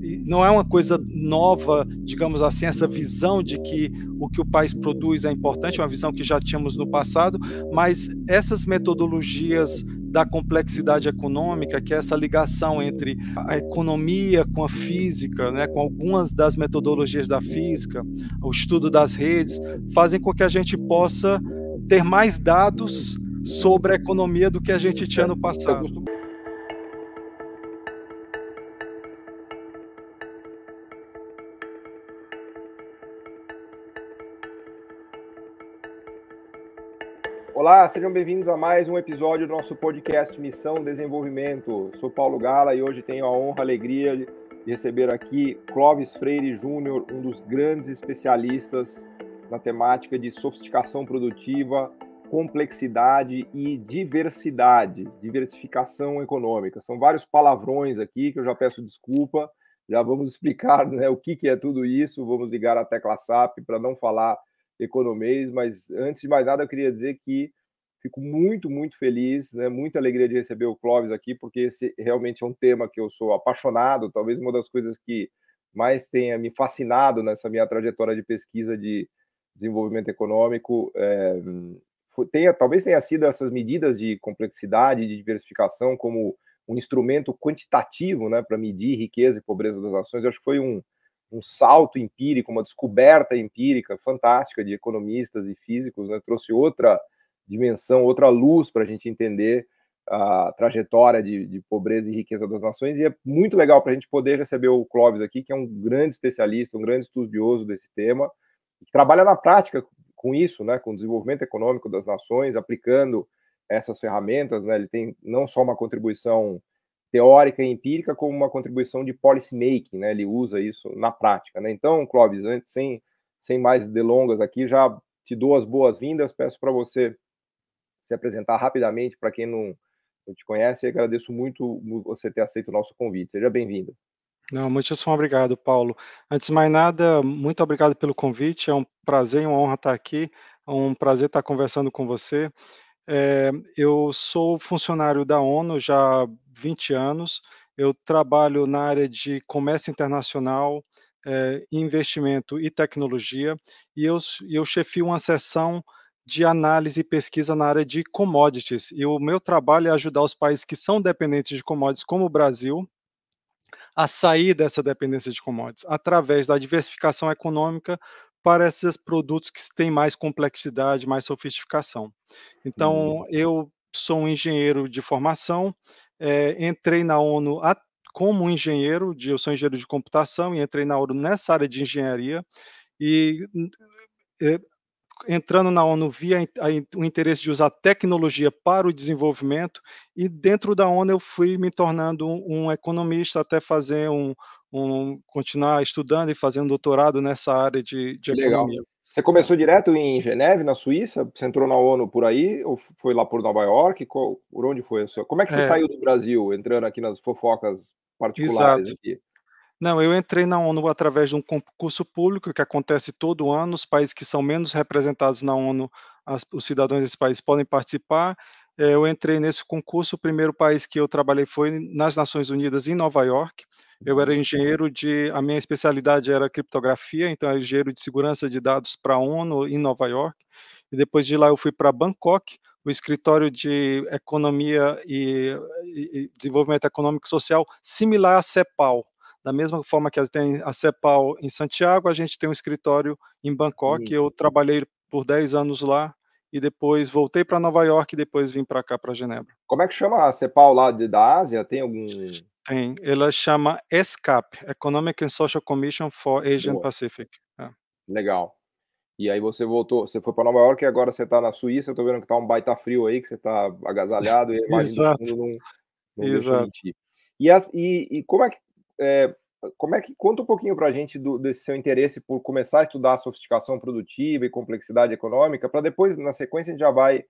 e não é uma coisa nova, digamos assim, essa visão de que o país produz é importante, uma visão que já tínhamos no passado, mas essas metodologias da complexidade econômica, que é essa ligação entre a economia com a física, né, com algumas das metodologias da física, o estudo das redes, fazem com que a gente possa ter mais dados sobre a economia do que a gente tinha no passado. Olá, sejam bem-vindos a mais um episódio do nosso podcast Missão Desenvolvimento. Sou Paulo Gala e hoje tenho a honra, a alegria de receber aqui Clóvis Freire Júnior, um dos grandes especialistas na temática de sofisticação produtiva, complexidade e diversidade, diversificação econômica. São vários palavrões aqui que eu já peço desculpa, já vamos explicar, né, o que é tudo isso, vamos ligar a tecla SAP para não falar economês, mas antes de mais nada eu queria dizer que fico muito, muito feliz, né, muita alegria de receber o Clóvis aqui, porque esse realmente é um tema que eu sou apaixonado, talvez uma das coisas que mais tenha me fascinado nessa minha trajetória de pesquisa de desenvolvimento econômico, talvez tenha sido essas medidas de complexidade e de diversificação como um instrumento quantitativo, né, para medir riqueza e pobreza das nações. Eu acho que foi um salto empírico, uma descoberta empírica fantástica de economistas e físicos, né? Trouxe outra dimensão, outra luz para a gente entender a trajetória de pobreza e riqueza das nações, e é muito legal para a gente poder receber o Clóvis aqui, que é um grande especialista, um grande estudioso desse tema, que trabalha na prática com isso, né, com o desenvolvimento econômico das nações, aplicando essas ferramentas, né? Ele tem não só uma contribuição teórica e empírica como uma contribuição de policy making, né? Ele usa isso na prática, né? Então, Clóvis, antes, sem mais delongas aqui, já te dou as boas-vindas, peço para você se apresentar rapidamente para quem não te conhece, e agradeço muito você ter aceito o nosso convite. Seja bem-vindo. Não, muitíssimo obrigado, Paulo. Antes de mais nada, muito obrigado pelo convite, é um prazer e uma honra estar aqui, é um prazer estar conversando com você. Eu sou funcionário da ONU já há 20 anos, eu trabalho na área de comércio internacional, investimento e tecnologia, e eu chefio uma seção de análise e pesquisa na área de commodities, e o meu trabalho é ajudar os países que são dependentes de commodities, como o Brasil, a sair dessa dependência de commodities, através da diversificação econômica para esses produtos que têm mais complexidade, mais sofisticação. Então, eu sou um engenheiro de formação, entrei na ONU como engenheiro, eu sou engenheiro de computação e entrei na ONU nessa área de engenharia, e eh, entrando na ONU via o interesse de usar tecnologia para o desenvolvimento, e dentro da ONU eu fui me tornando um economista até fazer continuar estudando e fazendo doutorado nessa área de Que legal. economia. Você começou direto em Geneve, na Suíça? Você entrou na ONU por aí ou foi lá por Nova York? Por onde foi a sua? Como é que você É, saiu do Brasil, entrando aqui nas fofocas particulares exato. aqui? Não, eu entrei na ONU através de um concurso público que acontece todo ano. Os países que são menos representados na ONU, os cidadãos desse país podem participar. Eu entrei nesse concurso, o primeiro país que eu trabalhei foi nas Nações Unidas, em Nova York. Eu era engenheiro a minha especialidade era criptografia, então eu era engenheiro de segurança de dados para a ONU em Nova York. E depois de lá eu fui para Bangkok, o escritório de economia e desenvolvimento econômico e social, similar à CEPAL. Da mesma forma que tem a CEPAL em Santiago, a gente tem um escritório em Bangkok. Hum. Eu trabalhei por 10 anos lá e depois voltei para Nova York e depois vim para cá, para Genebra. Como é que chama a CEPAL lá da Ásia? Tem algum... Ela chama ESCAP, Economic and Social Commission for Asian Boa, Pacific. legal. E aí você voltou, você foi para Nova York e agora você está na Suíça, eu tô vendo que tá um baita frio aí, que você tá agasalhado e a imagem do Exato, fundo não deixa exato. mentir. E como é que conta um pouquinho para a gente desse seu interesse por começar a estudar sofisticação produtiva e complexidade econômica, para depois, na sequência, a gente já vai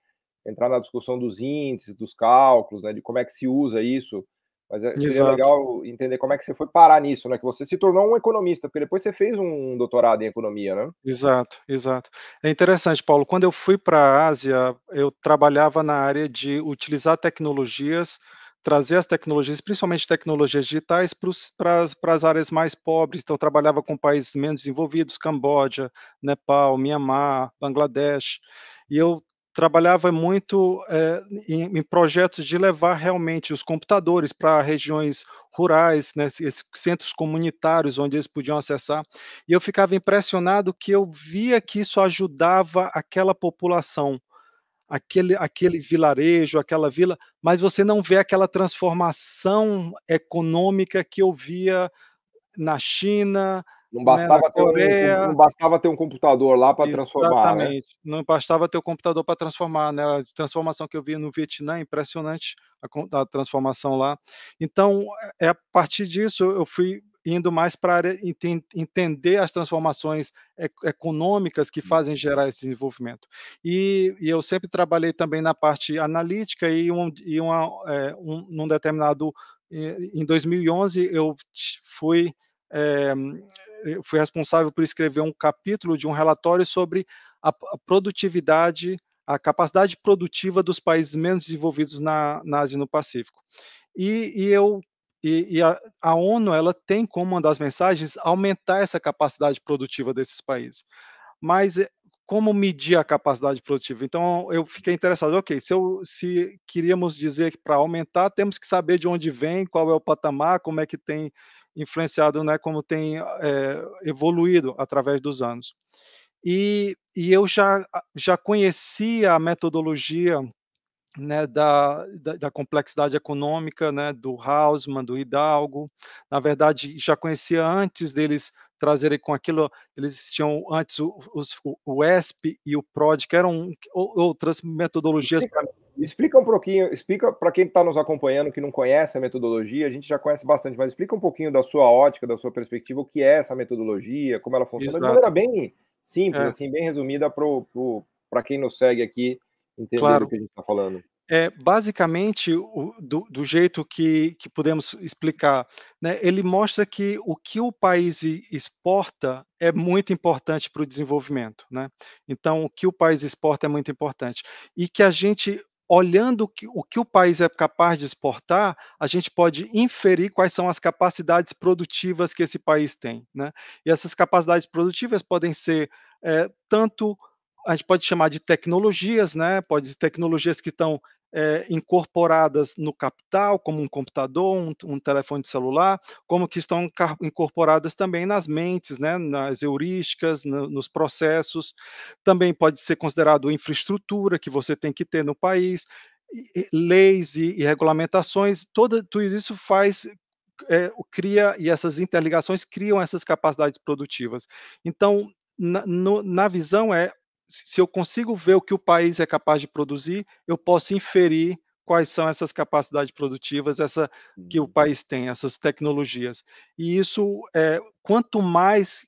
entrar na discussão dos índices, dos cálculos, né, de como é que se usa isso. Mas seria Exato. legal entender como é que você foi parar nisso, né? Que você se tornou um economista, porque depois você fez um doutorado em economia, né? Exato, exato. É interessante, Paulo, quando eu fui para a Ásia, eu trabalhava na área de utilizar tecnologias trazer as tecnologias, principalmente tecnologias digitais, para as áreas mais pobres. Então, eu trabalhava com países menos desenvolvidos, Camboja, Nepal, Mianmar, Bangladesh, e eu trabalhava muito, em projetos de levar realmente os computadores para regiões rurais, né, esses centros comunitários onde eles podiam acessar, e eu ficava impressionado que eu via que isso ajudava aquela população, aquele vilarejo, aquela vila, mas você não vê aquela transformação econômica que eu via na China, né, na Não Coreia. bastava ter um computador lá para transformar, né? Exatamente, não bastava ter o computador para transformar, né, a transformação que eu vi no Vietnã, impressionante a transformação lá. Então, é a partir disso eu fui indo mais para a área entender as transformações econômicas que fazem gerar esse desenvolvimento. E eu sempre trabalhei também na parte analítica num determinado em 2011 eh eu fui responsável por escrever um capítulo de um relatório sobre a produtividade, a capacidade produtiva dos países menos desenvolvidos na Ásia e no Pacífico. E eu e a ONU, ela tem como uma das mensagens aumentar essa capacidade produtiva desses países. Mas, como medir a capacidade produtiva? Então eu fiquei interessado, ok, se queríamos dizer que para aumentar, temos que saber de onde vem, qual é o patamar, como é que tem influenciado, né, como tem, evoluído através dos anos. E eu já conhecia a metodologia, né, da complexidade econômica, né, do Hausmann, do Hidalgo. Na verdade, já conhecia antes deles trazerem com aquilo, eles tinham antes o ESP e o PROD, que eram outras metodologias Explica para. explica um pouquinho, explica para quem está nos acompanhando, que não conhece a metodologia, a gente já conhece bastante, mas explica um pouquinho da sua ótica, da sua perspectiva, o que é essa metodologia, como ela funciona, de maneira Exato. bem simples, É, assim, bem resumida para quem nos segue aqui entender do claro. que a gente está falando. Basicamente, do jeito que podemos explicar, né, ele mostra que o que o país exporta é muito importante para o desenvolvimento, né. Então, o que o país exporta é muito importante. E que a gente, olhando o que o país é capaz de exportar, a gente pode inferir quais são as capacidades produtivas que esse país tem, né. E essas capacidades produtivas podem ser, tanto a gente pode chamar de tecnologias, né, pode tecnologias que estão incorporadas no capital, como um computador, um telefone celular, como que estão incorporadas também nas mentes, né, nas heurísticas, nos processos. Também pode ser considerado infraestrutura que você tem que ter no país, leis e regulamentações, tudo isso faz, cria, e essas interligações criam essas capacidades produtivas. Então, na visão se eu consigo ver o que o país é capaz de produzir, eu posso inferir quais são essas capacidades produtivas, que o Uhum, país tem, essas tecnologias. E isso, quanto mais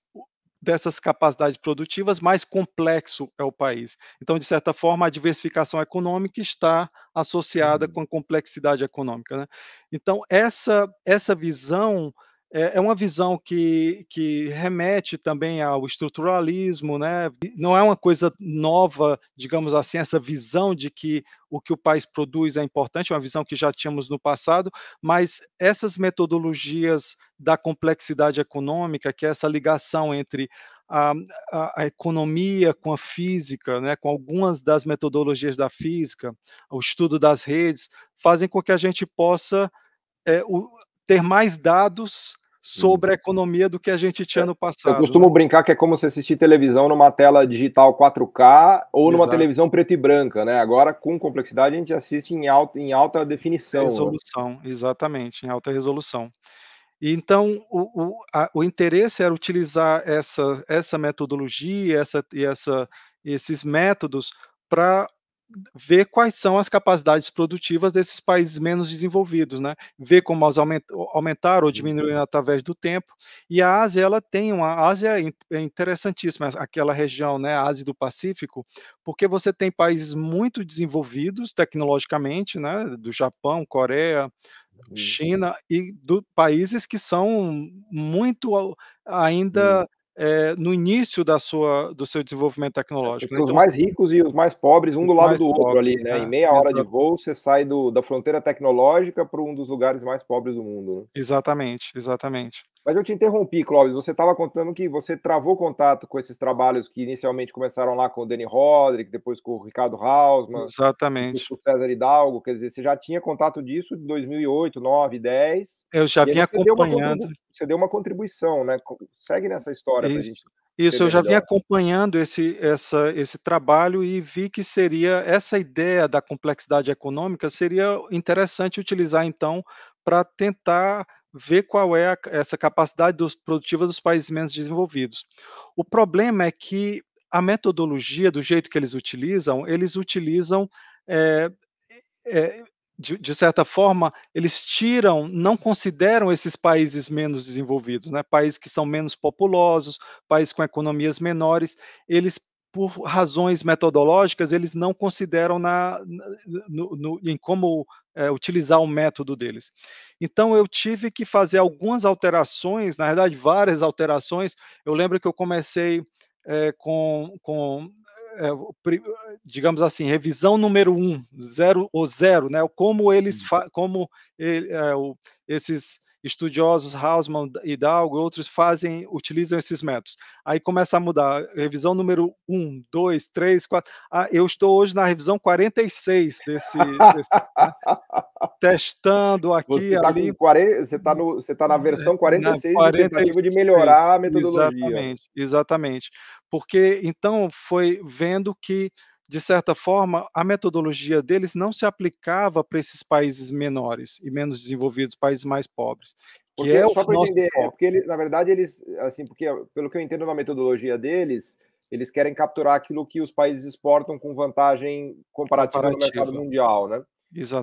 dessas capacidades produtivas, mais complexo é o país. Então, de certa forma, a diversificação econômica está associada uhum, com a complexidade econômica, né. Então essa visão é uma visão que remete também ao estruturalismo, né, e não é uma coisa nova, digamos assim, essa visão de que o país produz é importante, é uma visão que já tínhamos no passado, mas essas metodologias da complexidade econômica, que é essa ligação entre a a economia com a física, né, com algumas das metodologias da física, o estudo das redes, fazem com que a gente possa, ter mais dados uhum. sobre a economia do que a gente tinha É, no eu passado, né. costumo brincar que é como se assistir televisão numa tela digital 4K ou numa Exato. televisão preto e branca, né, agora com complexidade a gente assiste em alta definição, né. Resolução, exatamente, em alta resolução. E então o interesse era utilizar essa metodologia, esses métodos para ver quais são as capacidades produtivas desses países menos desenvolvidos, né, ver como elas aumentaram ou Uhum, diminuíram através do tempo. E a Ásia, ela tem a Ásia é interessantíssima, aquela região, né, a Ásia do Pacífico, porque você tem países muito desenvolvidos tecnologicamente, né, do Japão, Coreia, uhum, China, e do países que são muito uhum. ainda no início do seu desenvolvimento tecnológico, né, Porque os então mais ricos e os mais pobres, um os do lado mais do outro ali, pobres, né, em né, meia hora de voo, você sai da fronteira tecnológica para um dos lugares mais pobres do mundo, né. exatamente, exatamente. Mas eu te interrompi, Clóvis, você estava contando que você travou contato com esses trabalhos que inicialmente começaram lá com o Danny Rodrik, depois com o Ricardo Hausmann, depois Exatamente. com o César Hidalgo, quer dizer, você já tinha contato disso em 2008, 9, 10, Eu já e aí vinha acompanhando. você deu uma contribuição, né, segue nessa história para a Isso, gente isso, eu entender já vinha melhor. acompanhando esse trabalho e vi que seria essa ideia da complexidade econômica seria interessante utilizar então, para tentar ver qual é essa capacidade produtiva dos países menos desenvolvidos. O problema é que a metodologia, do jeito que eles utilizam, eh eh, de certa forma, eles não consideram esses países menos desenvolvidos, né, países que são menos populosos, países com economias menores, eles, por razões metodológicas, eles não consideram em como, utilizar o método deles. Então eu tive que fazer algumas alterações, na verdade várias alterações. Eu lembro que eu comecei, com, o pri digamos assim, revisão número um, zero, né, Hum. como esses estudiosos, Hausmann e Hidalgo e outros utilizam esses métodos. Aí começa a mudar, revisão número um, 2, 3, 4. Eu estou hoje na revisão 46 né, testando aqui e Você tá ali. com 40, você tá na versão Na 46 de tentativa de 46, melhorar a metodologia, né. exatamente, exatamente. Porque então foi vendo que, de certa forma, a metodologia deles não se aplicava para esses países menores e menos desenvolvidos, países mais pobres, que é Porque, o só para nosso entender, é foco. porque na verdade eles, assim, porque pelo que eu entendo na metodologia deles, eles querem capturar aquilo que os países exportam com vantagem comparativa no mercado Comparativa, mundial, né.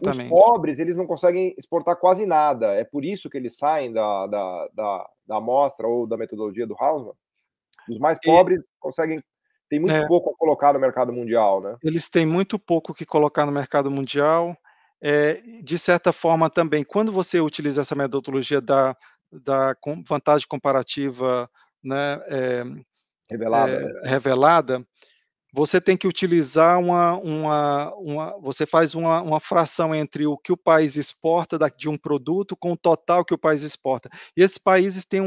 Os exatamente. pobres, eles não conseguem exportar quase nada, é por isso que eles saem da amostra ou da metodologia do Hausmann? Os mais E pobres conseguem, tem muito é, pouco a colocar no mercado mundial, né. eles têm muito pouco o que colocar no mercado mundial. De certa forma também, quando você utiliza essa metodologia da vantagem comparativa, né, Revelada, né. revelada, você tem que utilizar você faz uma fração entre o que o país exporta de um produto com o total que o país exporta. E esses países têm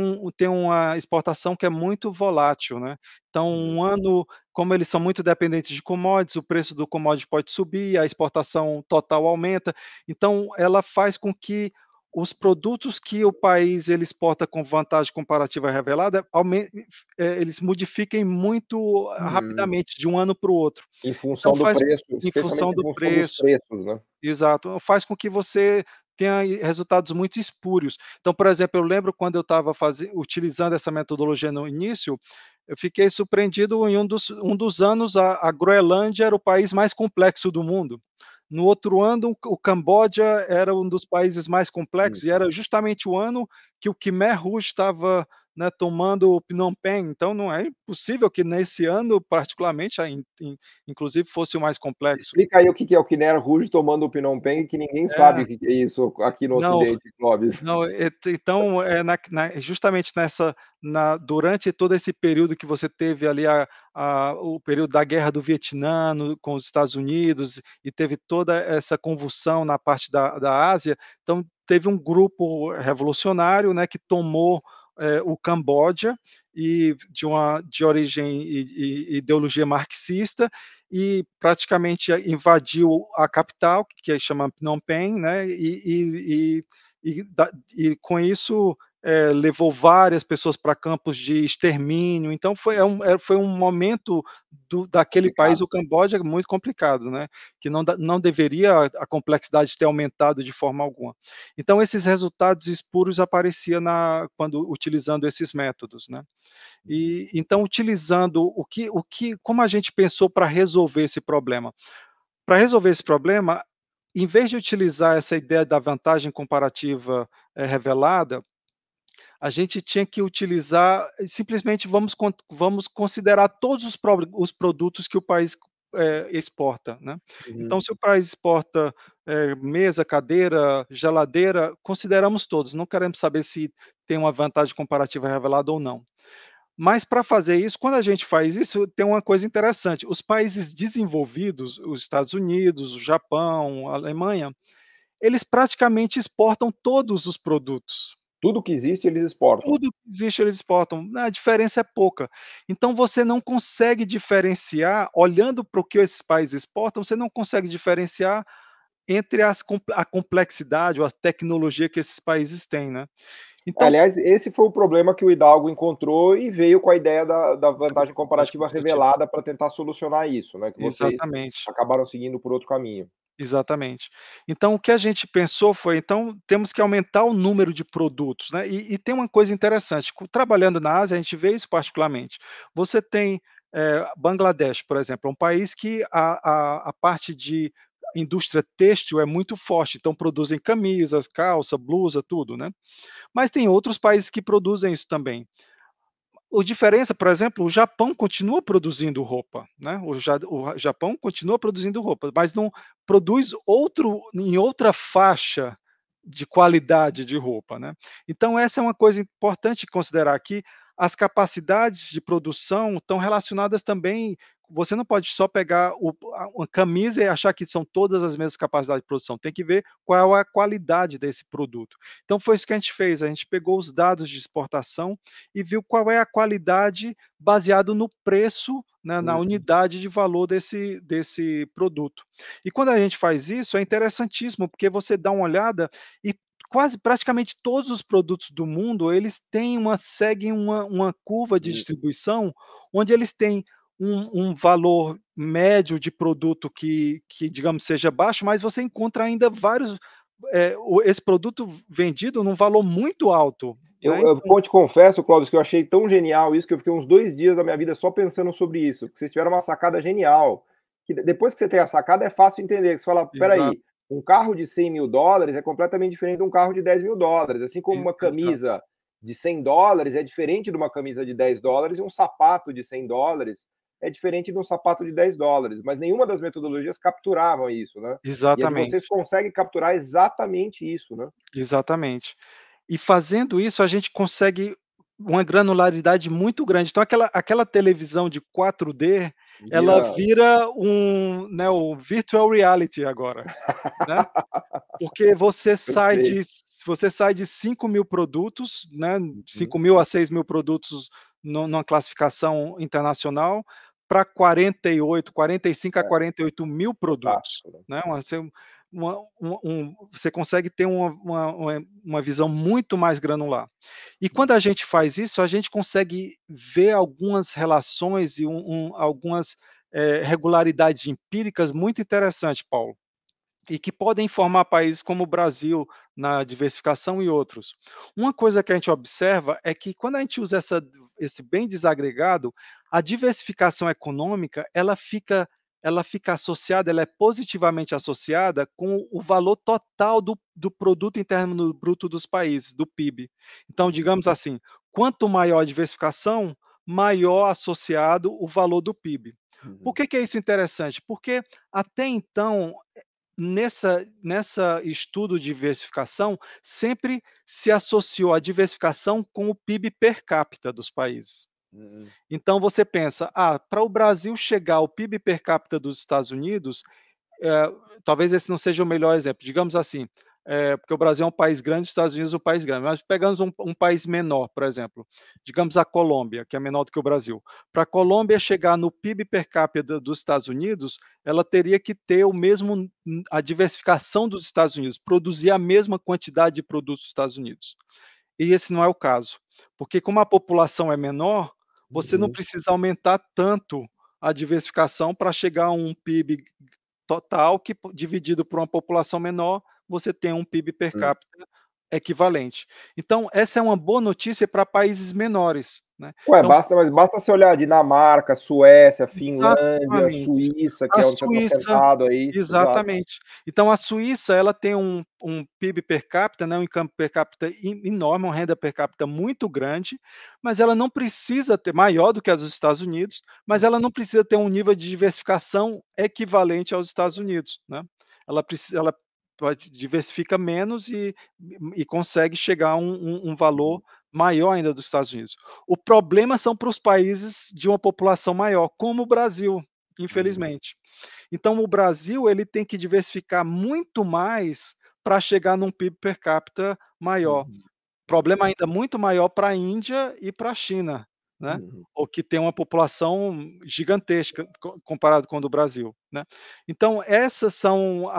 uma exportação que é muito volátil, né. Então, Uhum. um ano, como eles são muito dependentes de commodities, o preço do commodity pode subir, a exportação total aumenta, então ela faz com que os produtos que o país ele exporta com vantagem comparativa revelada eles modifiquem muito Uhum. rapidamente de um ano para o outro. Em Então função do faz preço, em função especialmente em do função dos preço, preços, né. exato, faz com que você tenha resultados muito espúrios. Então, por exemplo, eu lembro quando eu estava utilizando essa metodologia no início, eu fiquei surpreendido em um dos anos a Groenlândia era o país mais complexo do mundo. No outro ano, o Camboja era um dos países mais Hum. complexos e era justamente o ano que o Khmer Rouge estava, né, tomando o Phnom Penh, então não é impossível que nesse ano particularmente, inclusive fosse o mais complexo. Explica aí o que que é o Khmer Rouge tomando o Phnom Penh, que ninguém sabe É, o que que é isso aqui no não. ocidente, Clóvis. Não, então, justamente durante todo esse período que você teve ali o período da guerra do Vietnã com os Estados Unidos, e teve toda essa convulsão na parte da Ásia, então teve um grupo revolucionário, né, que tomou, o Camboja, e de origem e ideologia marxista, e praticamente invadiu a capital, que chama Phnom Penh, né, e com isso, levou várias pessoas para campos de extermínio, então foi um momento daquele país, Complicado. o Camboja, muito complicado, né, que não deveria a complexidade ter aumentado de forma alguma. Então esses resultados espuros aparecia quando utilizando esses métodos, né. E então utilizando como a gente pensou para resolver esse problema? Para resolver esse problema, em vez de utilizar essa ideia da vantagem comparativa, revelada, a gente tinha que utilizar simplesmente vamos considerar todos os produtos que o país, exporta, né. Então Uhum. se o país exporta, mesa, cadeira, geladeira, consideramos todos, não queremos saber se tem uma vantagem comparativa revelada ou não. Mas para fazer isso, quando a gente faz isso, tem uma coisa interessante, os países desenvolvidos, os Estados Unidos, o Japão, a Alemanha, eles praticamente exportam todos os produtos. Tudo que existe eles exportam. Tudo que existe eles exportam, a diferença é pouca. Então você não consegue diferenciar, olhando para o que esses países exportam, você não consegue diferenciar entre a complexidade ou a tecnologia que esses países têm, né. Então Aliás, esse foi o problema que o Hidalgo encontrou e veio com a ideia da vantagem vantagem comparativa competitiva. revelada para tentar solucionar isso, né, que vocês Exatamente. acabaram seguindo por outro caminho. Exatamente. Então o que a gente pensou foi, então temos que aumentar o número de produtos, né, e tem uma coisa interessante, trabalhando na Ásia a gente vê isso particularmente. Você tem, Bangladesh, por exemplo, é um país que a parte de indústria têxtil é muito forte, então produzem camisas, calça, blusa, tudo, né. Mas tem outros países que produzem isso também. O diferença, por exemplo, o Japão continua produzindo roupa, né, o Japão continua produzindo roupa, mas não produz em outra faixa de qualidade de roupa, né. Então essa é uma coisa importante considerar aqui, as capacidades de produção estão relacionadas também, você não pode só pegar uma camisa e achar que são todas as mesmas capacidades de produção, tem que ver qual é a qualidade desse produto. Então foi isso que a gente fez, a gente pegou os dados de exportação e viu qual é a qualidade baseado no preço, né, na Uhum. unidade de valor desse produto. E quando a gente faz isso, é interessantíssimo, porque você dá uma olhada e quase praticamente todos os produtos do mundo, eles têm seguem uma curva de Hum. distribuição, onde eles têm um valor médio de produto que digamos seja baixo, mas você encontra ainda vários, esse produto vendido num valor muito alto, né. Eu te confesso, Clóvis, que eu achei tão genial isso, que eu fiquei uns 2 dias da minha vida só pensando sobre isso, porque vocês tiveram uma sacada genial, que depois que você tem a sacada é fácil entender, que você fala: "Espera Exato, aí, um carro de $100.000 é completamente diferente de um carro de $10.000, assim como uma exato. camisa de $100 é diferente de uma camisa de $10 e um sapato de $100 é diferente de um sapato de $10, mas nenhuma das metodologias capturavam isso, né. E a de vocês Exatamente, consegue capturar exatamente isso, né. exatamente. E fazendo isso, a gente consegue uma granularidade muito grande. Então aquela televisão de 4D, ela Vira vira né, o virtual reality agora, né. Porque perfeito. você sai de 5.000 produtos, né, Uhum. 5.000 a 6.000 produtos numa classificação internacional, para 48, 45 a É, 48.000 produtos, fantástico, né. né, você consegue ter uma visão muito mais granular. E quando a gente faz isso, a gente consegue ver algumas relações e algumas, regularidades empíricas muito interessantes, Paulo, e que podem formar países como o Brasil na diversificação e outros. Uma coisa que a gente observa é que quando a gente usa esse bem desagregado, a diversificação econômica ela fica associada, ela é positivamente associada com o valor total do produto interno bruto dos países, do PIB. Então, Uhum, digamos assim, quanto maior a diversificação, maior associado o valor do PIB. Por uhum, que é isso interessante? Porque até então nessa estudo de diversificação, sempre se associou a diversificação com o PIB per capita dos países. uhum, Então você pensa: "Ah, para o Brasil chegar ao PIB per capita dos Estados Unidos, eh, talvez esse não seja o melhor exemplo, digamos assim, porque o Brasil é um país grande, os Estados Unidos é um país grande, mas pegamos um país menor, por exemplo, digamos a Colômbia, que é menor do que o Brasil. Para a Colômbia chegar no PIB per capita dos Estados Unidos, ela teria que ter o mesmo a diversificação dos Estados Unidos, produzir a mesma quantidade de produtos dos Estados Unidos. E esse não é o caso, porque como a população é menor, você não uhum, precisa aumentar tanto a diversificação para chegar a um PIB total que dividido por uma população menor, você tem um PIB per hum. capita equivalente. Então essa é uma boa notícia para países menores, né. Ué, Então basta você olhar Dinamarca, Suécia, Finlândia, exatamente. Suíça, que A é onde você está Suíça sentado aí. Exato. exatamente. Então a Suíça, ela tem um PIB per capita, né, um income per capita enorme, uma renda per capita muito grande, mas ela não precisa ter maior do que a dos Estados Unidos, mas ela não precisa ter um nível de diversificação equivalente aos Estados Unidos, né. Ela pode diversifica menos e consegue chegar a um valor maior ainda dos Estados Unidos. O problema são para os países de uma população maior, como o Brasil, Uhum, infelizmente. Então o Brasil ele tem que diversificar muito mais para chegar num PIB per capita maior. uhum, Problema ainda muito maior para a Índia e para a China, né, uhum, o que tem uma população gigantesca comparado com a do Brasil, né. Então essas são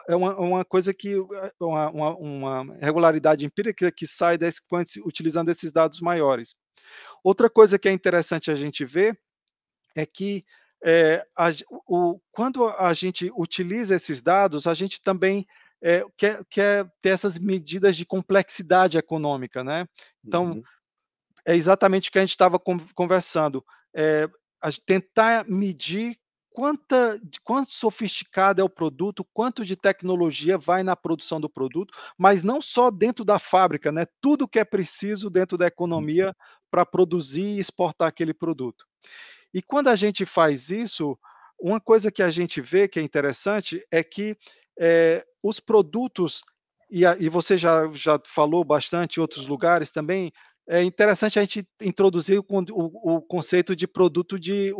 é uma coisa que uma regularidade empírica que sai desse utilizando esses dados maiores. Outra coisa que é interessante a gente ver é que, a gen quando a gente utiliza esses dados, a gente também, quer ter essas medidas de complexidade econômica, né. Então, uhum. é exatamente o que a gente estava conversando, a gen tentar medir quanto sofisticado é o produto, quanto de tecnologia vai na produção do produto, mas não só dentro da fábrica, né, tudo que é preciso dentro da economia para produzir e exportar aquele produto. E quando a gente faz isso, uma coisa que a gente vê que é interessante é que, os produtos e você já falou bastante em outros lugares também, é interessante a gente introduzir o conceito de produto de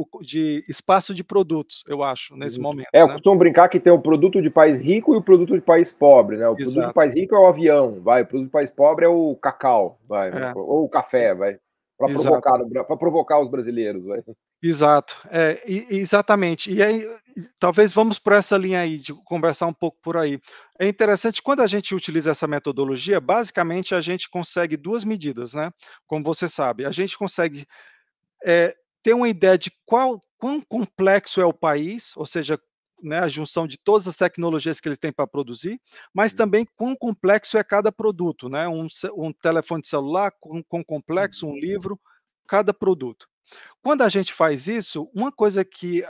espaço de produtos, eu acho, nesse Uhum. momento, É, eu né. costumo brincar que tem o produto de país rico e o produto de país pobre, né. O produto de Exato. país rico é o avião, vai, o produto de país pobre é o cacau, vai, É, ou o café, vai, para exato. provocar para provocar os brasileiros, vai. Exato, exatamente. E aí, talvez vamos por essa linha aí, de conversar um pouco por aí. É interessante quando a gente utiliza essa metodologia, basicamente a gente consegue 2 medidas, né, como você sabe, a gente consegue, ter uma ideia de quão complexo é o país, ou seja, né, a junção de todas as tecnologias que ele tem para produzir, mas também quão complexo é cada produto, né, um telefone de celular, quão complexo, um livro, cada produto. Quando a gente faz isso, uma coisa que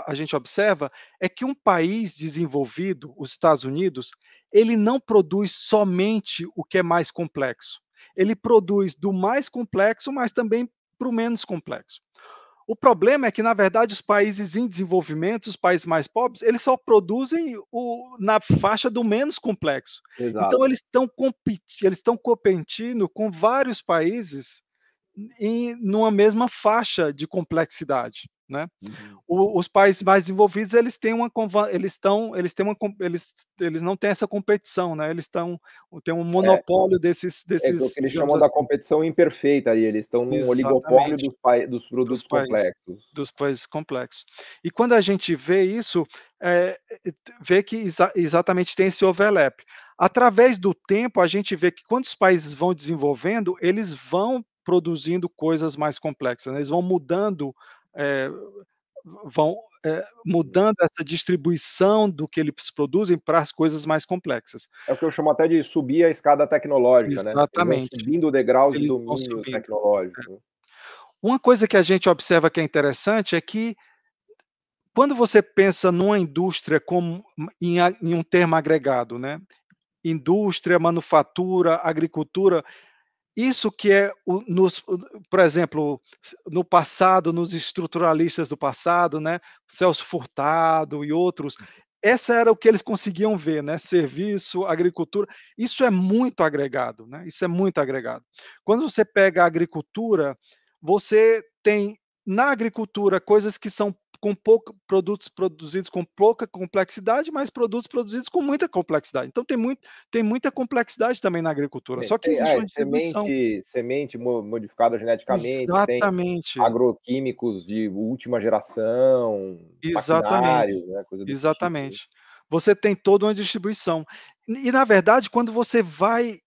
a gente observa é que um país desenvolvido, os Estados Unidos, ele não produz somente o que é mais complexo. Ele produz do mais complexo, mas também para o menos complexo. O problema é que, na verdade, os países em desenvolvimento, os países mais pobres, eles só produzem na faixa do menos complexo. Então, Exato. eles estão competindo com vários países numa mesma faixa de complexidade, né. Uhum. Os países mais desenvolvidos, eles têm uma conva eles têm uma com eles não têm essa competição, né, eles têm um É. monopólio É o que eles digamos chamam da assim. competição imperfeita ali, eles estão num oligopólio Exatamente, dos dos produtos países complexos. dos países complexos. E quando a gente vê isso, vê que exatamente tem esse overlap. Através do tempo, a gente vê que quando os países vão desenvolvendo, eles vão produzindo coisas mais complexas, né, eles vão mudando, eh mudando essa distribuição do que eles produzem para as coisas mais complexas. É o que eu chamo até de subir a escada tecnológica, né, eles vão Exatamente, subindo degraus de eles vão domínio subindo. tecnológico, né. Uma coisa que a gente observa que é interessante é que, quando você pensa numa indústria como em um termo agregado, né, indústria, manufatura, agricultura, isso que é por exemplo, no passado, nos estruturalistas do passado, né, Celso Furtado e outros, essa era o que eles conseguiam ver, né, serviço, agricultura, isso é muito agregado, né, isso é muito agregado. Quando você pega a agricultura, você tem na agricultura coisas que são com pouco produtos produzidos com pouca complexidade, mas produtos produzidos com muita complexidade. Então tem muita complexidade também na agricultura, só que existe uma distribuição. Semente modificada geneticamente, tem Exatamente, agroquímicos de última geração, exatamente, maquinários, né, coisa desse tipo, né. exatamente. Você tem toda uma distribuição. Na verdade, quando você vai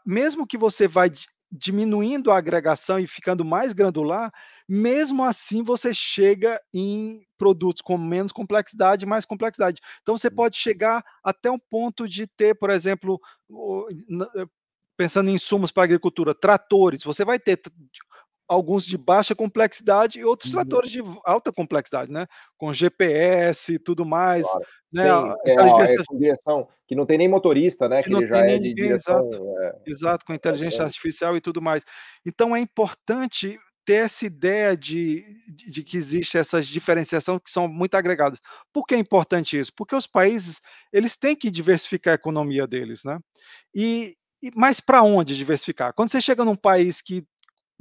mesmo que você vai diminuindo a agregação e ficando mais granular, mesmo assim você chega em produtos com menos complexidade e mais complexidade. Então você pode chegar até um ponto de ter, por exemplo, pensando em insumos para agricultura, tratores, você vai ter alguns de baixa complexidade e outros Uhum. tratores de alta complexidade, né, com GPS e tudo mais, Claro. né, a Sem inteligência com direção que não tem nem motorista, né, que que não ele tem já é nem de ninguém, direção, exato, exato, com inteligência autônoma. artificial e tudo mais. Então é importante ter essa ideia de que existe essa diferenciação que são muito agregadas. Por que é importante isso? Porque os países, eles têm que diversificar a economia deles, né. E Mas para onde diversificar? Quando você chega num país que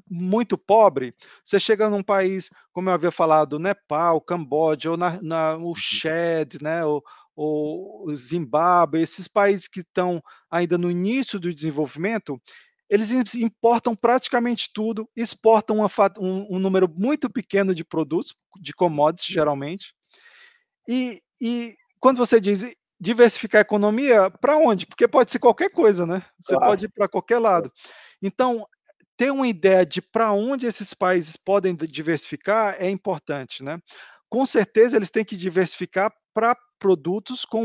muito pobre, você chega num país, como eu havia falado, Nepal, Camboja, ou o Uhum. Chad, né, ou o Zimbábue, esses países que estão ainda no início do desenvolvimento, eles importam praticamente tudo, exportam um número muito pequeno de produtos, de commodities, geralmente, e quando você diz diversificar a economia, para onde? Porque pode ser qualquer coisa, né, você Claro. pode ir para qualquer lado. Então, ter uma ideia de para onde esses países podem diversificar é importante, né. Com certeza eles têm que diversificar para produtos com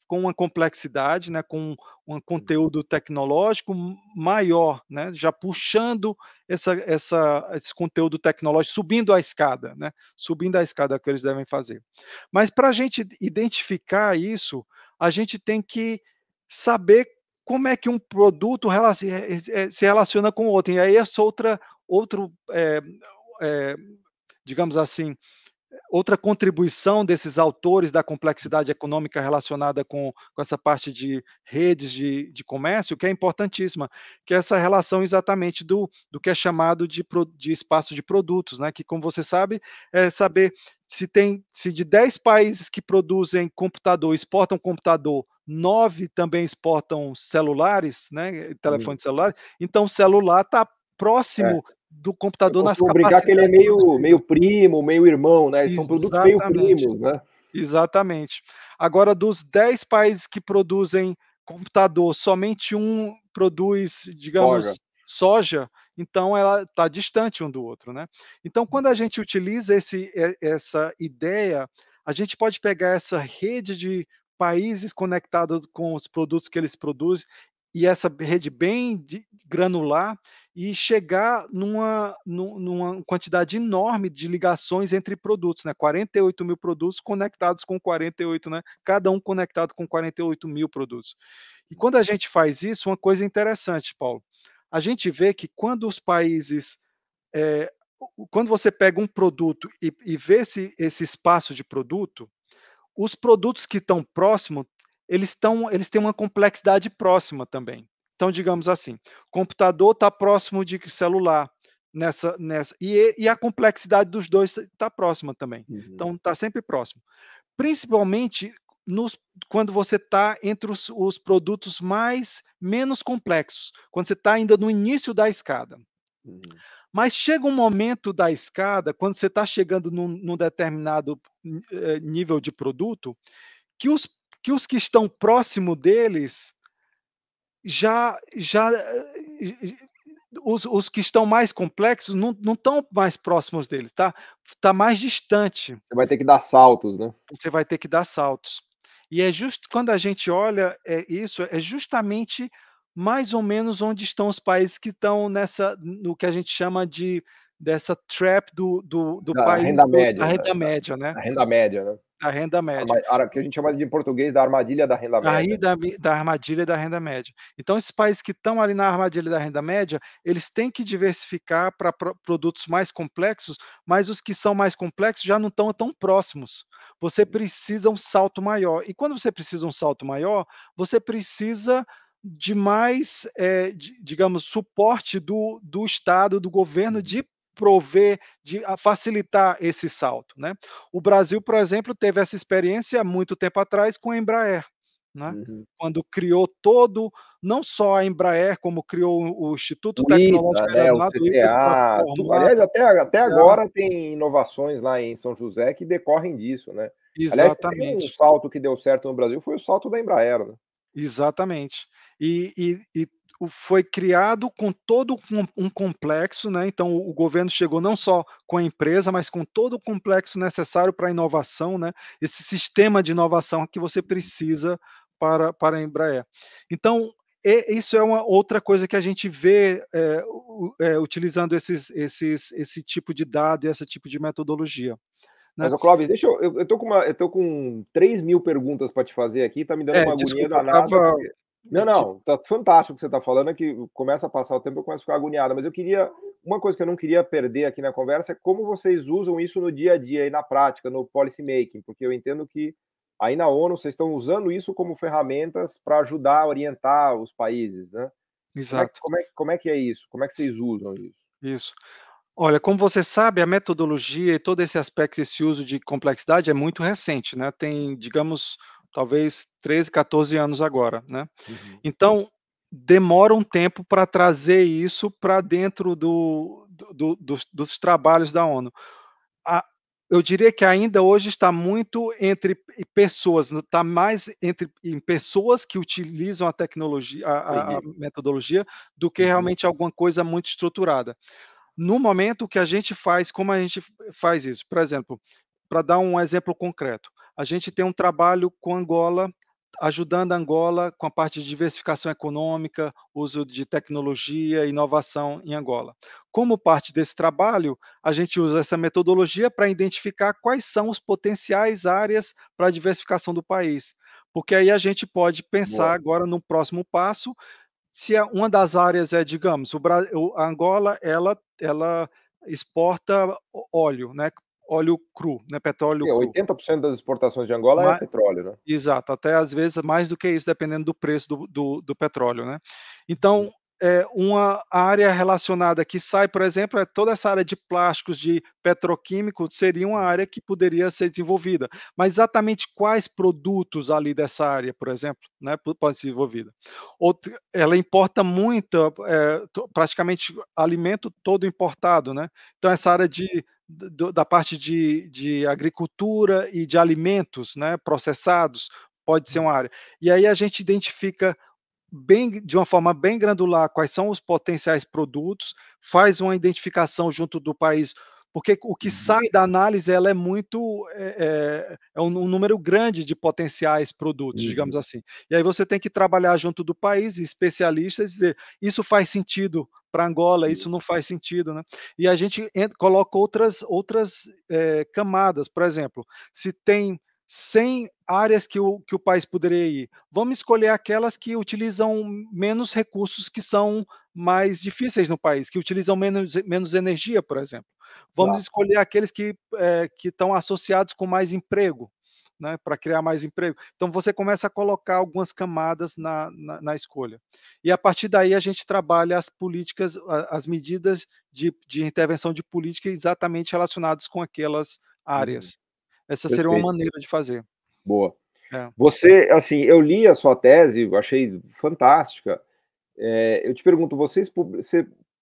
uma complexidade, né, com um Uhum. conteúdo tecnológico maior, né, já puxando esse conteúdo tecnológico, subindo a escada, né, subindo a escada que eles devem fazer. Mas para a gente identificar isso, a gente tem que saber como é que um produto se relaciona com o outro? E aí essa outro, eh, digamos assim, outra contribuição desses autores da complexidade econômica relacionada com essa parte de redes de comércio, que é importantíssima, que é essa relação exatamente do que é chamado de espaço de produtos, né, que como você sabe, é saber se de 10 países que produzem computador, exportam computador, 9 também exportam celulares, né, Uhum. telefone celular, então o celular está É. próximo do Eu computador nas costumo brincar que ele é capacidades meio produtivas. primo, meio irmão, né, são produtos meio Exatamente, primos, né. exatamente. Agora dos 10 países que produzem computador, somente um produz, Soja. digamos, soja, então ela está distante um do outro, né. Então quando a gente utiliza essa ideia, a gente pode pegar essa rede de países conectados com os produtos que eles produzem, e essa rede bem granular, e chegar numa quantidade enorme de ligações entre produtos, né, 48.000 produtos conectados com 48, né, cada um conectado com 48.000 produtos. E quando a gente faz isso, uma coisa interessante, Paulo, a gente vê que quando os países, eh, quando você pega um produto e vê esse espaço de produto, os produtos que estão próximo, eles têm uma complexidade próxima também. Então, digamos assim, computador está próximo de celular, e a complexidade dos 2 está próxima também. Uhum. Então, está sempre próximo. Principalmente quando você está entre os produtos menos complexos, quando você está ainda no início da escada. Uhum. Mas chega um momento da escada, quando você está chegando num determinado, nível de produto, que que estão próximo deles já, os que estão mais complexos não estão mais próximos deles, tá mais distante, Você vai ter que dar saltos, né. você vai ter que dar saltos. E é justo quando a gente olha, isso, é justamente mais ou menos onde estão os países que estão no que a gente chama dessa trap do Da país renda da média, renda média, né, da renda média, né. da renda média. Que a gente chama de em português da armadilha da renda Aí média. da armadilha da renda média. Então esses países que estão ali na armadilha da renda média, eles têm que diversificar para produtos mais complexos, mas os que são mais complexos já não estão tão próximos. Você precisa um salto maior. E quando você precisa um salto maior, você precisa de mais, digamos, suporte do Estado, do governo, Uhum. de prover, facilitar esse salto, né. O Brasil, por exemplo, teve essa experiência há muito tempo atrás com a Embraer, né, Uhum. quando criou não só a Embraer, como criou o Instituto O ITA, Tecnológico né, o Aeronáutico, o ITA, para CTA, formar, aliás, até criar agora tem inovações lá em São José que decorrem disso, né. Aliás, se tem um exatamente, salto que deu certo no Brasil, foi o salto da Embraer, né. exatamente. Foi criado com todo um complexo, né, então o governo chegou não só com a empresa, mas com todo o complexo necessário para a inovação, né, esse sistema de inovação que você precisa para a Embraer. Então, isso é uma outra coisa que a gente vê, utilizando esse tipo de dado e esse tipo de metodologia, né. Mas, ô Clóvis, deixa eu tô com 3.000 perguntas para te fazer aqui, tá me dando uma agonia Desculpa, eu danada, estava porque não, tá fantástico o que você tá falando, é que começa a passar o tempo, eu começo a ficar agoniado, mas eu queria uma coisa que eu não queria perder aqui na conversa é como vocês usam isso no dia a dia, aí na prática, no policy making, porque eu entendo que aí na ONU vocês estão usando isso como ferramentas para ajudar a orientar os países, né. exato, Como é que é isso? Como é que vocês usam isso? isso. Olha, como você sabe, a metodologia e todo esse aspecto, esse uso de complexidade é muito recente, né, tem, digamos, talvez 13, 14 anos agora, né. Uhum. Então, demora um tempo para trazer isso para dentro dos trabalhos da ONU. A Eu diria que ainda hoje está muito entre pessoas, está mais entre em pessoas que utilizam a tecnologia, a Entendi. metodologia, do que Uhum. realmente alguma coisa muito estruturada. No momento que a gente faz, como a gente faz isso? Por exemplo, para dar um exemplo concreto, a gente tem um trabalho com Angola, ajudando a Angola com a parte de diversificação econômica, uso de tecnologia, inovação em Angola. Como parte desse trabalho, a gente usa essa metodologia para identificar quais são os potenciais áreas para a diversificação do país, porque aí a gente pode pensar Boa. agora no próximo passo, se uma das áreas é, digamos, a Angola, ela exporta óleo, né, óleo cru, né, petróleo Sim, cru. 80% das exportações de Angola é Ma petróleo, né? Exato, até às vezes mais do que isso, dependendo do preço do petróleo, né. Uhum. Então, uma área relacionada que sai, por exemplo, é toda essa área de plásticos, de petroquímico, seria uma área que poderia ser desenvolvida. Mas exatamente quais produtos ali dessa área, por exemplo, né, pode ser desenvolvida. Outra, ela importa muito, praticamente alimento todo importado, né. Então essa área da parte de agricultura e de alimentos, né, processados, pode ser Uhum. uma área. E aí a gente identifica de uma forma bem granular quais são os potenciais produtos, faz uma identificação junto do país, porque o que Uhum. sai da análise ela é muito, é um número grande de potenciais produtos, digamos Uhum. assim. E aí você tem que trabalhar junto do país, especialistas, e dizer: "Isso faz sentido para Angola, Sim. isso não faz sentido", né. E a gente coloca outras, camadas, por exemplo, se tem 100 áreas que o país poderia ir, vamos escolher aquelas que utilizam menos recursos, que são mais difíceis no país, que utilizam menos energia, por exemplo. Vamos Claro. escolher aqueles que estão associados com mais emprego, né, para criar mais emprego. Então você começa a colocar algumas camadas na escolha. E a partir daí a gente trabalha as políticas, as medidas de intervenção de política exatamente relacionadas com aquelas Uhum. áreas. Essa seria uma Perfeito. maneira de fazer. Boa. É. Você, assim, eu li a sua tese, eu achei fantástica. Eu te pergunto, você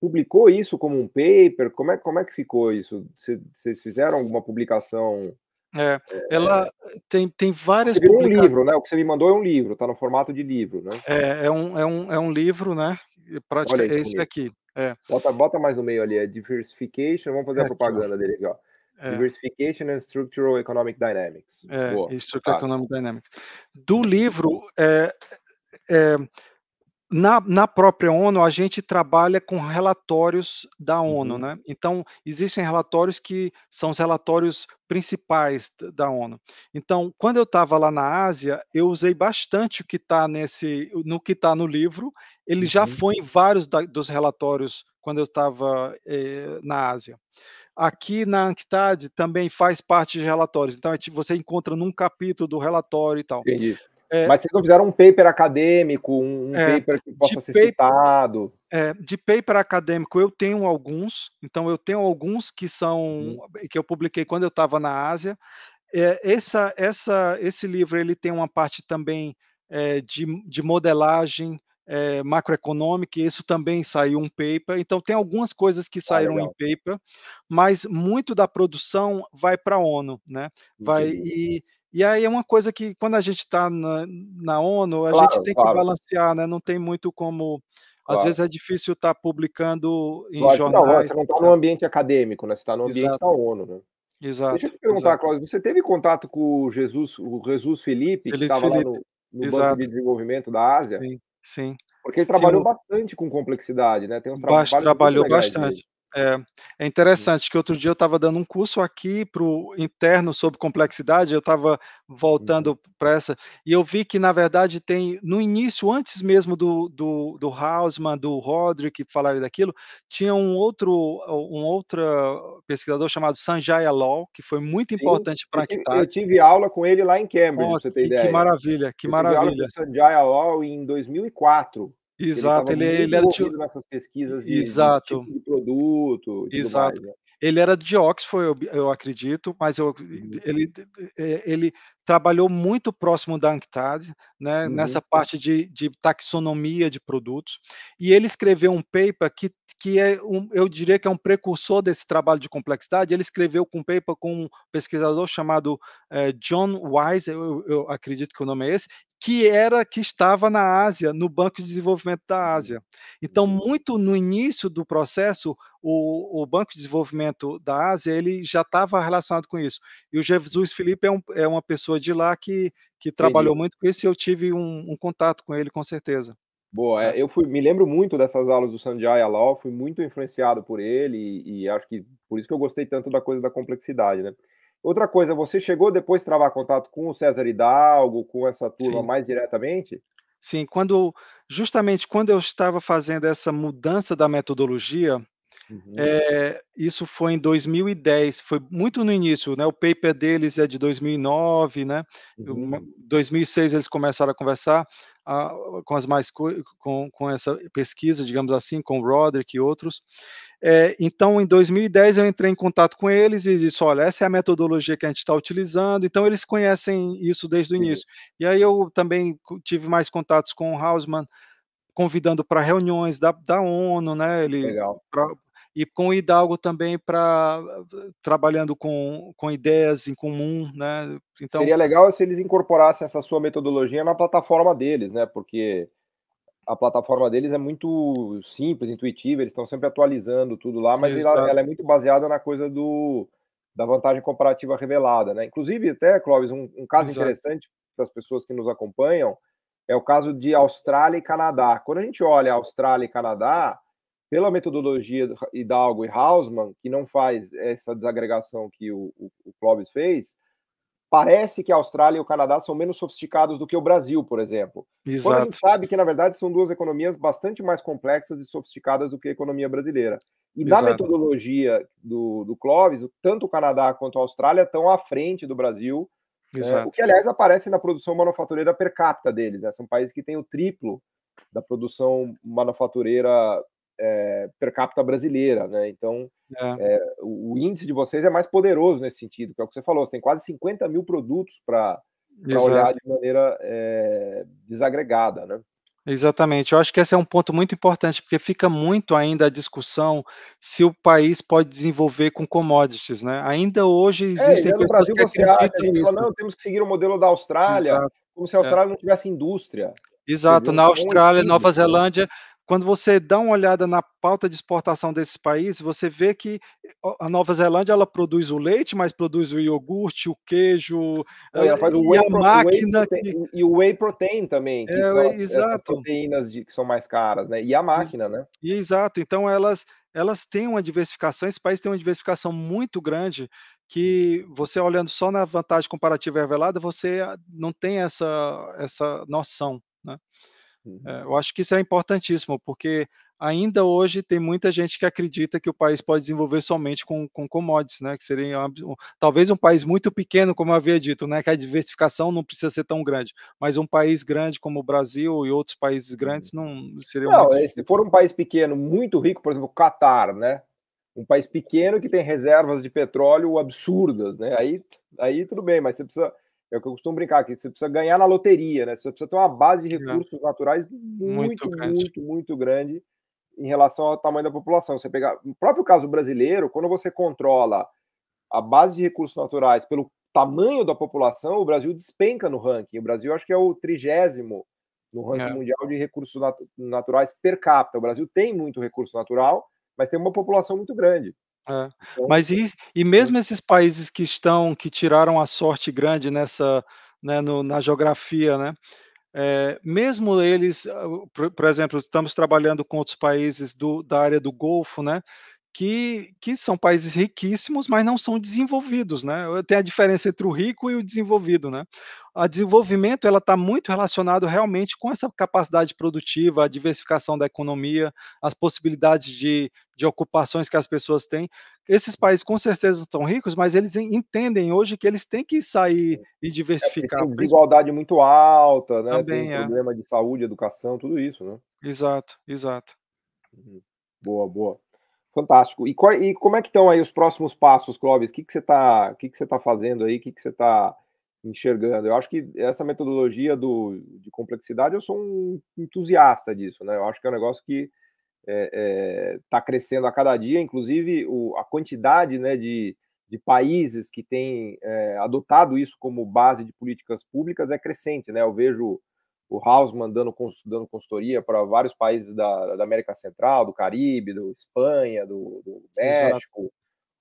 publicou isso como um paper? Como é que ficou isso? Vocês fizeram alguma publicação? É, ela tem várias Porque virou um publicações. livro, né, o que você me mandou é um livro, tá no formato de livro, né. É um livro, né, Olha aí que esse bonito. aqui. É, Bota mais no meio ali, é diversification, vamos fazer é a aqui, ó. propaganda dele aqui, ó. É, Diversification and Structural Economic Dynamics. Boa, Structure fantástico. Economic Dynamics. Do Uhum, livro, eh na própria ONU, a gente trabalha com relatórios da ONU, uhum, né. Então, existem relatórios que são os relatórios principais da ONU. Então, quando eu estava lá na Ásia, eu usei bastante o que está no que está no livro, ele já uhum. foi em vários dos relatórios quando eu estava, na Ásia. Aqui na ANCTAD também faz parte de relatórios, então você encontra num capítulo do relatório e tal. Entendi. Eh Mas vocês não fizeram um paper acadêmico, um é, paper que de possa ser paper citado? De paper acadêmico eu tenho alguns, então eu tenho alguns Uhum, que eu publiquei quando eu estava na Ásia. Esse livro ele tem uma parte também, de modelagem, macroeconômica, e isso também saiu um paper, então tem algumas coisas que ah, saíram em legal, paper, mas muito da produção vai para a ONU, né. Vai entendi. e aí é uma coisa que quando a gente está na ONU, a gente Claro, tem que claro, balancear, né, não tem muito como, às vezes claro. é difícil estar publicando em Lógico, não, jornais. você não está no ambiente acadêmico, né, você está no ambiente da Exato, ONU, né. Deixa eu exato, te perguntar, exato. Cláudio, você teve contato com o Jesus Felipe, que Feliz estava lá Felipe, no Banco de exato. Desenvolvimento da Ásia? Sim, sim. Porque ele Sim, trabalhou bastante com complexidade, né, tem uns trabalhos muito trabalhou legais dele. bastante. É, é Uhum, interessante que outro dia eu estava dando um curso aqui para o interno sobre complexidade, eu estava uhum. voltando para essa, e eu vi que na verdade tem no início, antes mesmo do Hausmann, do Rodrik falarem daquilo, tinha um outro pesquisador chamado Sanjay Lal, que foi muito Sim, importante para a eu ANCTAD. tive aula com ele lá em Cambridge, Ó, pra você ter que ideia. maravilha, que Eu tive aula com maravilha. o Sanjay Lal em 2004. que ele exato, estava ele muito era envolvido nessas pesquisas de exato. tipo de produto e tudo mais, Exato. né. Ele era de Oxford, eu acredito, mas Uhum, ele trabalhou muito próximo da UNCTAD, né, uhum, nessa parte de taxonomia de produtos, e ele escreveu um paper que é eu diria que é um precursor desse trabalho de complexidade. Ele escreveu com um paper com um pesquisador chamado, John Wise, eu acredito que o nome é esse, que estava na Ásia, no Banco de Desenvolvimento da uhum, Ásia. Então, uhum. muito no início do processo, o Banco de Desenvolvimento da Ásia, ele já estava relacionado com isso. E o Jesus Felipe é uma pessoa de lá que Entendi. trabalhou muito com isso, e eu tive um contato com ele, com certeza. Boa, É, eu me lembro muito dessas aulas do Sanjay Lal, fui muito influenciado por ele e acho que por isso que eu gostei tanto da coisa da complexidade, né. Outra coisa, você chegou depois de travar contato com o César Hidalgo, com essa turma sim, mais diretamente? sim. Justamente quando eu estava fazendo essa mudança da metodologia, Uhum, isso foi em 2010, foi muito no início, né, o paper deles é de 2009, né, uhum. 2006 eles começaram a conversar, com as mais com essa pesquisa, digamos assim, com o Roderick e outros. Então em 2010 eu entrei em contato com eles e disse: "Olha, essa é a metodologia que a gente está utilizando", então eles conhecem isso desde o Entendi, início. E aí eu também tive mais contatos com o Hausmann, convidando para reuniões da ONU, né, ele legal. pra e com o Hidalgo também para trabalhando com ideias em comum, né, então Seria legal se eles incorporassem essa sua metodologia na plataforma deles, né, porque a plataforma deles é muito simples, intuitiva, eles estão sempre atualizando tudo lá, mas ela é exato, muito baseada na coisa da vantagem comparativa revelada, né. Inclusive até, Clóvis, um caso exato. interessante para as pessoas que nos acompanham, é o caso de Austrália e Canadá. Quando a gente olha Austrália e Canadá, pela metodologia do Hidalgo e Hausmann, que não faz essa desagregação que o Clóvis fez, parece que a Austrália e o Canadá são menos sofisticados do que o Brasil, por exemplo. Quando a gente Exato, sabe que, na verdade, são 2 economias bastante mais complexas e sofisticadas do que a economia brasileira. E na exato, metodologia do Clóvis, tanto o Canadá quanto a Austrália estão à frente do Brasil, o exato, que, aliás, aparece na produção manufatureira per capita deles, né, são países que têm o triplo da produção manufatureira, per capita brasileira, né, então é, o índice de vocês é mais poderoso nesse sentido, que é o que você falou, você tem quase 50.000 produtos para olhar exato. de maneira, desagregada, né. Exatamente, eu acho que esse é um ponto muito importante, porque fica muito ainda a discussão se o país pode desenvolver com commodities, né. Ainda hoje É, existem já no pessoas Brasil que você acha, a acreditam gente fala: nisso. "Não, temos que seguir o modelo da Austrália", Exato, como se a é. Austrália não tivesse indústria. Quer dizer, Exato, na é um Austrália, Nova equívoco, né. Zelândia, quando você dá uma olhada na pauta de exportação desses países, você vê que a Nova Zelândia, ela produz o leite, mas produz o iogurte, o queijo, Não, e ela faz e a o whey máquina protein que e o whey protein também, que são essas exato, proteínas que são mais caras, né, e a ex máquina, né. exato, então elas têm uma diversificação, esse país tem uma diversificação muito grande, que você olhando só na vantagem comparativa revelada, você não tem essa noção, né. Uhum. Eu acho que isso é importantíssimo, porque ainda hoje tem muita gente que acredita que o país pode desenvolver somente com commodities, né, que seria talvez um país muito pequeno, como eu havia dito, né, que a diversificação não precisa ser tão grande, mas um país grande como o Brasil e outros países Uhum. grandes não seriam Não, muito se difíceis. for um país pequeno muito rico, por exemplo, o Catar, né, um país pequeno que tem reservas de petróleo absurdas, né, aí tudo bem, mas você precisa é o que eu costumo brincar, que você precisa ganhar na loteria, né, você precisa ter uma base de É, recursos naturais muito muito, grande. muito, muito grande em relação ao tamanho da população. Você pegar no próprio caso brasileiro, quando você controla a base de recursos naturais pelo tamanho da população, o Brasil despenca no ranking. O Brasil acho que é o 30º no ranking É, mundial de recursos naturais per capita. O Brasil tem muito recurso natural, mas tem uma população muito grande. é. Então, Mas mesmo esses países que tiraram a sorte grande nessa, né, na geografia, né, mesmo eles, por exemplo, estamos trabalhando com outros países da área do Golfo, né, que são países riquíssimos, mas não são desenvolvidos, né. Tem a diferença entre o rico e o desenvolvido, né. A desenvolvimento ela está muito relacionado realmente com essa capacidade produtiva, a diversificação da economia, as possibilidades de ocupações que as pessoas têm. Esses países com certeza estão ricos, mas eles entendem hoje que eles têm que sair e É, porque eles diversificar, têm desigualdade muito alta, né, tem também é. problema de saúde, educação, tudo isso, né. Exato, exato. Uhum. Boa, boa. Fantástico. E como é que estão aí os próximos passos, Clóvis? O que que você tá fazendo aí? O que que você está enxergando? Eu acho que essa metodologia de complexidade, eu sou um entusiasta disso, né, eu acho que é um negócio que está crescendo a cada dia, inclusive a quantidade, né, de países que têm adotado isso como base de políticas públicas é crescente, né? Eu vejo o Hausmann dando consultoria para vários países da América Central, do Caribe, do Espanha, do Exato, México,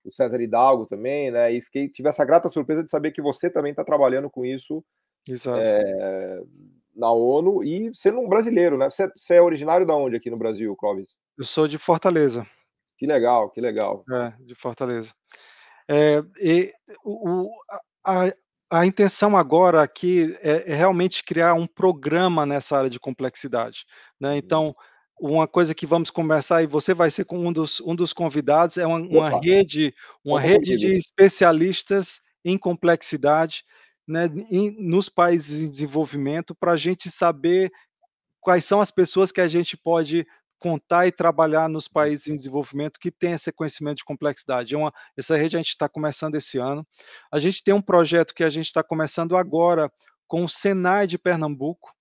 o César Hidalgo também, né? E tive essa grata surpresa de saber que você também está trabalhando com isso exato. é, na ONU e sendo um brasileiro, né? Você é originário da onde aqui no Brasil, Clóvis? Eu sou de Fortaleza, Que legal, que legal. de Fortaleza. E a a intenção agora aqui é realmente criar um programa nessa área de complexidade, né, Uhum. então, uma coisa que vamos conversar e você vai ser com um dos convidados, é Opa, uma conta rede comigo. de especialistas em complexidade, né, nos países em desenvolvimento, para a gente saber quais são as pessoas que a gente pode contar e trabalhar nos países em desenvolvimento que têm esse conhecimento de complexidade. Essa rede a gente está começando esse ano. A gente tem um projeto que a gente está começando agora com o Senai de Pernambuco,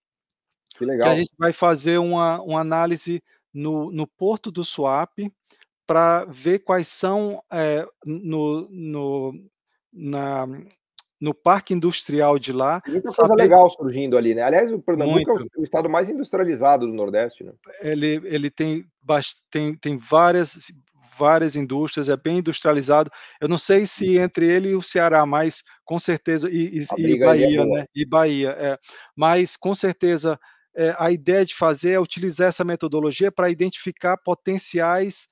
Que que a legal. gente vai fazer uma análise no Porto do Suape, para ver quais são, na no parque industrial de lá, Tem muita coisa saber legal surgindo ali, né. Aliás, o Pernambuco é o muito. o estado mais industrializado do Nordeste, né. Ele tem várias indústrias, é bem industrializado. Eu não sei se entre ele e o Ceará, mas com certeza A e briga aí é Bahia, boa. né, e Bahia, é. Mas com certeza, a ideia de fazer é utilizar essa metodologia para identificar potenciais,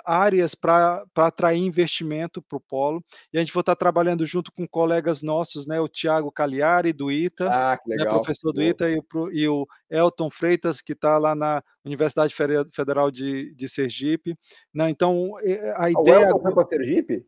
áreas para atrair investimento para o polo, e a gente vai estar trabalhando junto com colegas nossos, né, o Thiago Cagliari do ITA, Ah, que né, legal. professor do Boa. ITA e o Elton Freitas, que está lá na Universidade Federal de Sergipe, né, então, a Ah, o ideia Elton foi ago para Sergipe?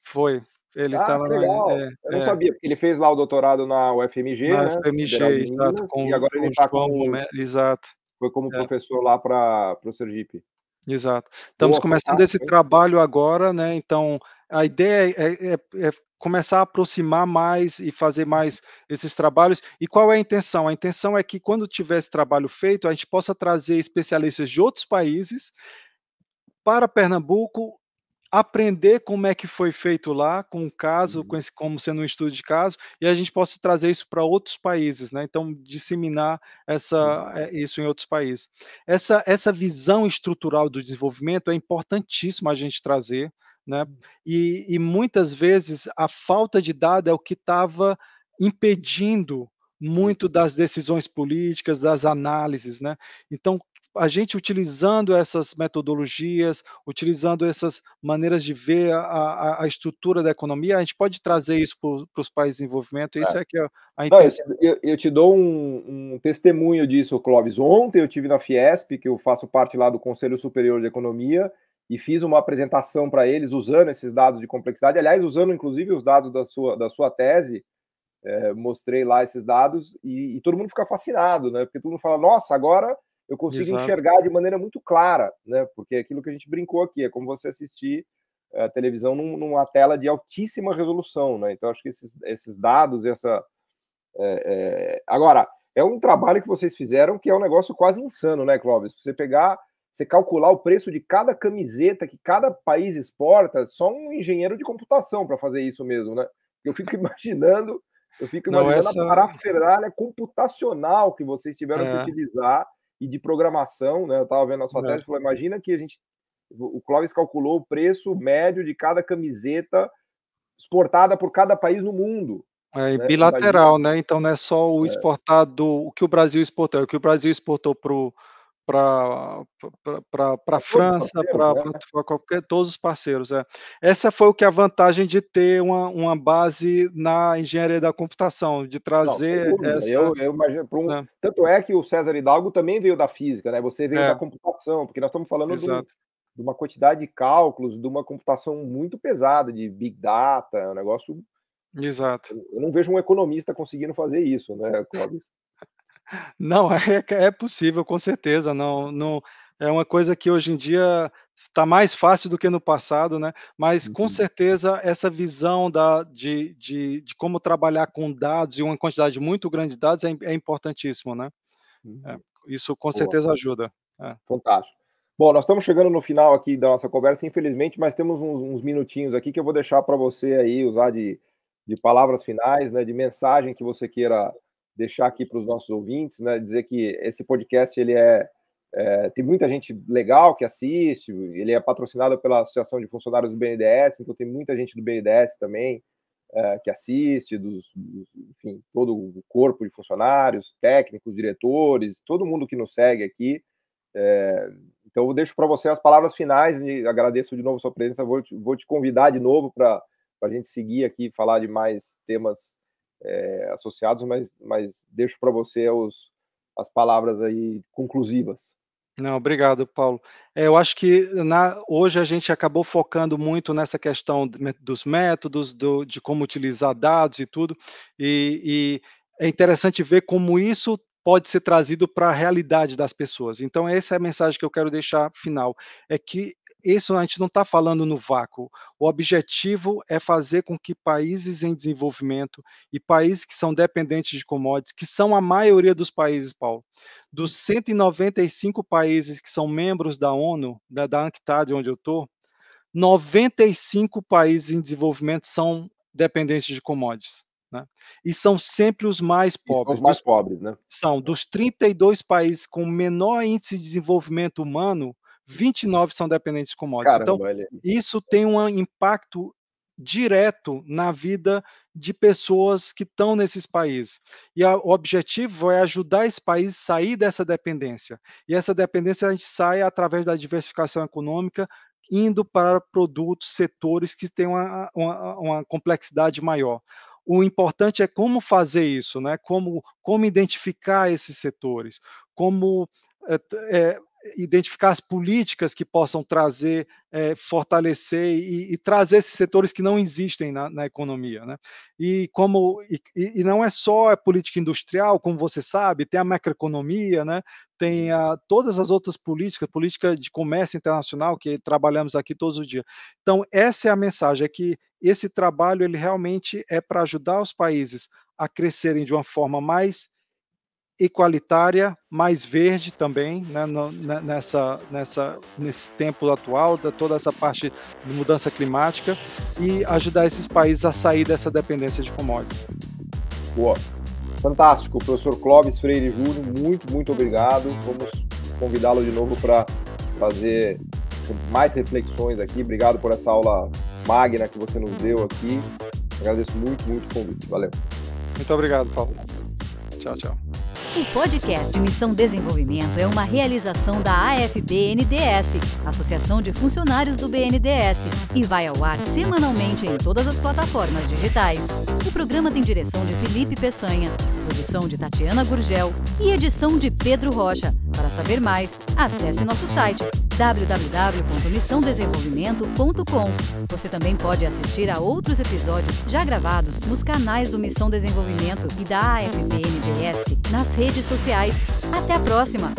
foi, ele está Ah, lá que legal. Eu não sabia, porque ele fez lá o doutorado na UFMG, na né, Federal FMG, de exato, Minas, e com agora ele o está João como Romero, exato, foi como é. professor lá para o Sergipe. Exato. Estamos Boa, começando esse fantástico, hein. trabalho agora, né, então a ideia é começar a aproximar mais e fazer mais esses trabalhos. E qual é a intenção? A intenção é que quando tiver esse trabalho feito, a gente possa trazer especialistas de outros países para Pernambuco, aprender como é que foi feito lá, com o caso, com Uhum. esse como sendo um estudo de caso, e a gente possa trazer isso para outros países, né, então disseminar isso em outros países. Essa visão estrutural do desenvolvimento é importantíssimo a gente trazer, né, e muitas vezes a falta de dado é o que estava impedindo muito Uhum. das decisões políticas, das análises, né. Então, a gente utilizando essas metodologias, utilizando essas maneiras de ver a estrutura da economia, a gente pode trazer isso para os países em desenvolvimento, isso É. é que é a Não, intenção. eu te dou um testemunho disso, Clóvis. Ontem eu tive na Fiesp, que eu faço parte lá do Conselho Superior de Economia, e fiz uma apresentação para eles usando esses dados de complexidade, aliás, usando inclusive os dados da sua tese, mostrei lá esses dados e todo mundo fica fascinado, né? Porque todo mundo fala, nossa, agora eu consigo Exato, enxergar de maneira muito clara, né? Porque é aquilo que a gente brincou aqui, é como você assistir a televisão numa tela de altíssima resolução, né? Então acho que esses dados, agora, é um trabalho que vocês fizeram que é um negócio quase insano, né, Clóvis? Você pegar, você calcular o preço de cada camiseta que cada país exporta, só um engenheiro de computação para fazer isso mesmo, né? Eu fico imaginando, eu fico não, imaginando a essa parafernália computacional que vocês tiveram que é, utilizar e de programação, né? Eu estava vendo a sua é, tese, falou, imagina que o Clóvis calculou o preço médio de cada camiseta exportada por cada país no mundo, é né? Imagina, bilateral, né, então não é só o exportado o que o Brasil exportou, é o que o Brasil exportou para a Todos os França, parceiros, né? para qualquer todos os parceiros, é. Essa foi o que a vantagem de ter uma base na engenharia da computação, de Não, sem trazer dúvida. essa, Eu imagino né. tanto é que o César Hidalgo também veio da física, né, você veio da É, computação, porque nós estamos falando exato, de uma quantidade de cálculos, de uma computação muito pesada, de big data, é um negócio exato. eu não vejo um economista conseguindo fazer isso, né, Clóvis? Não, é possível, com certeza, não é uma coisa que hoje em dia está mais fácil do que no passado, né, mas com Uhum, certeza essa visão de como trabalhar com dados e uma quantidade muito grande de dados é importantíssimo, né. É, uhum. isso com Boa. certeza ajuda. É. Fantástico. Bom, nós estamos chegando no final aqui da nossa conversa, infelizmente, mas temos uns minutinhos aqui que eu vou deixar para você aí usar de palavras finais, né, de mensagem que você queira deixar aqui para os nossos ouvintes, né, dizer que esse podcast ele tem muita gente legal que assiste, ele é patrocinado pela Associação de Funcionários do BNDES, então tem muita gente do BNDES também que assiste, enfim, todo o corpo de funcionários, técnicos, diretores, todo mundo que nos segue aqui. Então, eu deixo para você as palavras finais e agradeço de novo a sua presença. Vou te convidar de novo para a gente seguir aqui, falar de mais temas associados, mas deixo para você as palavras aí conclusivas. Não, obrigado, Paulo. Eu acho que hoje a gente acabou focando muito nessa questão dos métodos, de como utilizar dados e tudo, e é interessante ver como isso pode ser trazido para a realidade das pessoas. Então essa é a mensagem que eu quero deixar final, é que isso a gente não está falando no vácuo. O objetivo é fazer com que países em desenvolvimento e países que são dependentes de commodities, que são a maioria dos países, Paulo, dos 195 países que são membros da ONU, da UNCTAD, onde eu estou, 95 países em desenvolvimento são dependentes de commodities, né. E são sempre os mais E são os pobres. mais pobres, né? Dos 32 países com menor índice de desenvolvimento humano, 29 são dependentes de commodities. Então, Caramba, ele isso tem um impacto direto na vida de pessoas que estão nesses países. E o objetivo é ajudar esse país a sair dessa dependência. E essa dependência a gente sai através da diversificação econômica, indo para produtos, setores que têm uma complexidade maior. O importante é como fazer isso, né? Como identificar esses setores, como identificar as políticas que possam trazer, fortalecer e trazer esses setores que não existem na economia, né? E não é só a política industrial, como você sabe, tem a macroeconomia, né? Tem todas as outras políticas, política de comércio internacional, que trabalhamos aqui todos os dias. Então, essa é a mensagem, é que esse trabalho ele realmente é para ajudar os países a crescerem de uma forma mais igualitária, mais verde também, né, nesse tempo atual, toda essa parte de mudança climática, e ajudar esses países a sair dessa dependência de commodities. boa. Fantástico, professor Clóvis Freire Júnior, muito obrigado. Vamos convidá-lo de novo para fazer mais reflexões aqui. Obrigado por essa aula magna que você nos deu aqui. Agradeço muito o convite. Valeu. Muito obrigado, Paulo. Tchau, tchau. O podcast Missão Desenvolvimento é uma realização da AFBNDES, Associação de Funcionários do BNDES, e vai ao ar semanalmente em todas as plataformas digitais. O programa tem direção de Felipe Peçanha, produção de Tatiana Gurgel e edição de Pedro Rocha. Para saber mais, acesse nosso site www.missãodesenvolvimento.com. Você também pode assistir a outros episódios já gravados nos canais do Missão Desenvolvimento e da AFBNDES nas redes sociais. Até a próxima!